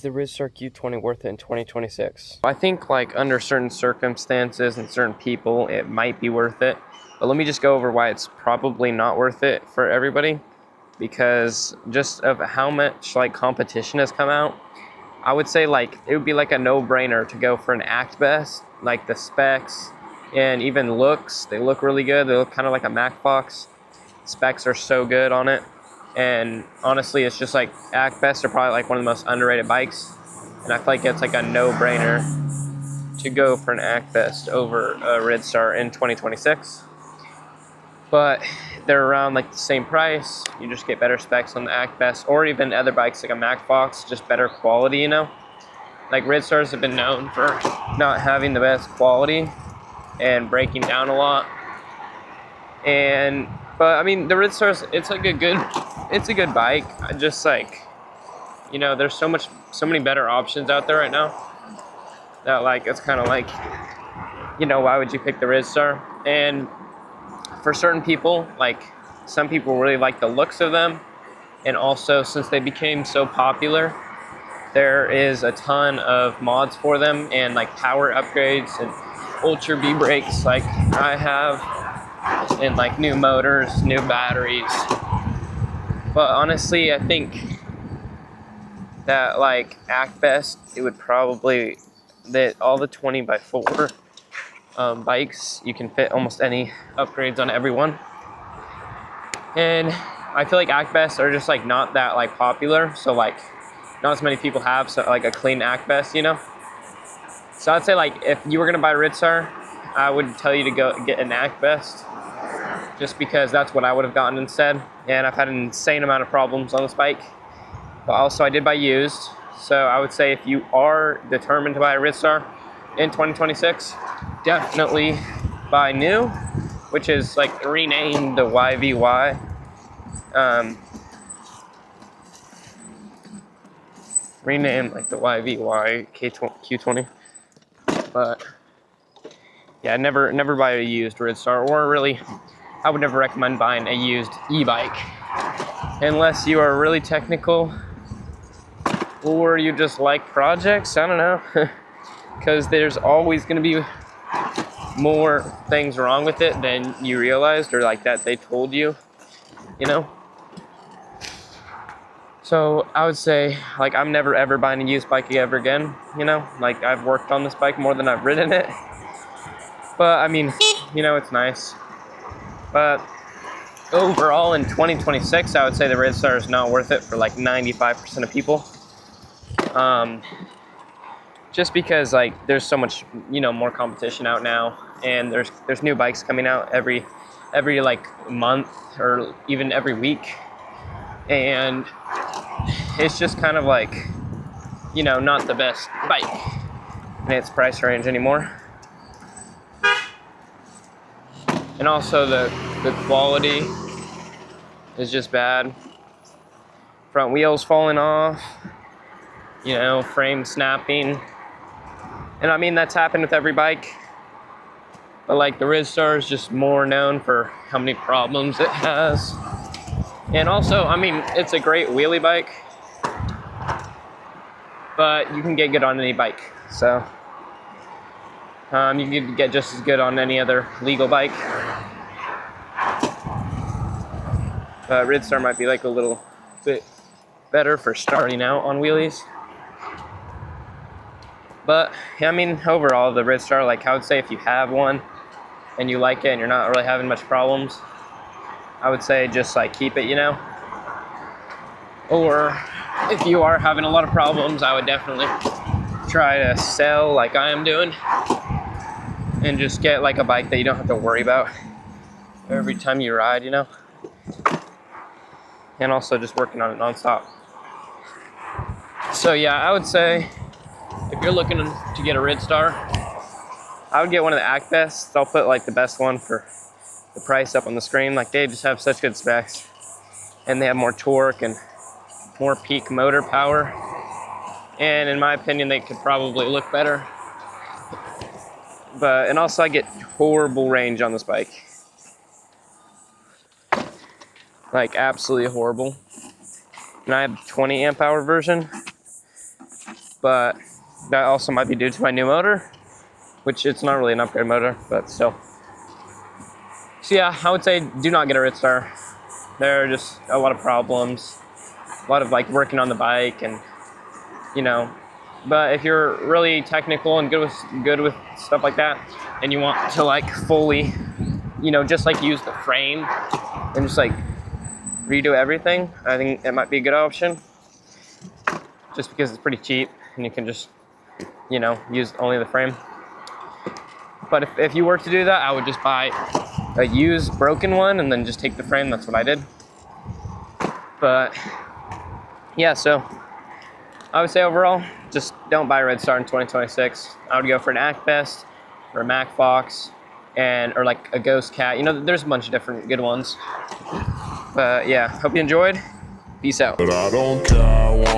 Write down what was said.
the RZIR Q20 worth it in 2026? I think like under certain circumstances and certain people, it might be worth it. But let me just go over why it's probably not worth it for everybody. Because just of how much like competition has come out, I would say like it would be like a no-brainer to go for an Act Best. Like the specs and even looks, they look really good. They look kind of like a Mac box. Specs are so good on it. And honestly, it's just like Act Best are probably like one of the most underrated bikes. And I feel like it's like a no-brainer to go for an Act Best over a ridstar in 2026. But they're around like the same price. You just get better specs on the Act Best, or even other bikes like a Mac box, just better quality, you know? Like ridstars have been known for not having the best quality and breaking down a lot. But I mean, the ridstars, it's like it's a good bike. I just like, you know, there's so many better options out there right now that like, it's kind of like, you know, why would you pick the ridstar? And for certain people, like some people really like the looks of them. And also since they became so popular, there is a ton of mods for them and like power upgrades and Ultra B brakes like I have, and like new motors, new batteries. But honestly, I think that like Act Best, it would probably, that all the 20x4 bikes, you can fit almost any upgrades on every one. And I feel like Act Best are just like not that like popular, so like not as many people have so like a clean Act Best, you know. So I'd say like if you were gonna buy a ridstar, I would tell you to go get an Act Best, just because that's what I would have gotten instead. And I've had an insane amount of problems on this bike. But also I did buy used, so I would say if you are determined to buy a ridstar in 2026, definitely buy new, which is like renamed the YVY. Renamed like the YVY Q20. But yeah, never buy a used ridstar, or really, I would never recommend buying a used e-bike unless you are really technical or you just like projects. I don't know, because there's always going to be more things wrong with it than you realized, or like that they told you, you know. So I would say like I'm never ever buying a used bike ever again, you know. Like I've worked on this bike more than I've ridden it, but I mean, you know, it's nice. But overall in 2026, I would say the ridstar is not worth it for like 95% of people. Just because like there's so much, you know, more competition out now, and there's new bikes coming out every like month or even every week, and it's just kind of like, you know, not the best bike in its price range anymore. And also the quality is just bad. Front wheels falling off, you know, frame snapping. And I mean, that's happened with every bike. But like the ridstar is just more known for how many problems it has. And also, I mean, it's a great wheelie bike, but you can get good on any bike. So you can get just as good on any other legal bike. But ridstar might be like a little bit better for starting out on wheelies. But yeah, I mean, overall the ridstar, like I would say if you have one and you like it and you're not really having much problems, I would say just like keep it, you know. Or if you are having a lot of problems, I would definitely try to sell like I am doing and just get like a bike that you don't have to worry about every time you ride, you know. And also just working on it nonstop. So yeah, I would say if you're looking to get a ridstar, I would get one of the Act Bests. I'll put like the best one for the price up on the screen. Like they just have such good specs, and they have more torque and more peak motor power. And in my opinion, they could probably look better. And also I get horrible range on this bike. Like absolutely horrible. And I have 20 amp hour version. but that also might be due to my new motor, which it's not really an upgrade motor, but still. So yeah, I would say do not get a ridstar. There are just a lot of problems, a lot of like working on the bike, and you know. But if you're really technical and good with stuff like that, and you want to like fully, you know, just like use the frame and just like redo everything, I think it might be a good option. Just because it's pretty cheap and you can just, you know, use only the frame. But if you were to do that, I would just buy a used broken one and then just take the frame. That's what I did. But yeah, so I would say overall, just don't buy a ridstar in 2026. I would go for an Acbest or a Mac Fox, or like a Ghost Cat. You know, there's a bunch of different good ones. But yeah, hope you enjoyed. Peace out. But I don't care.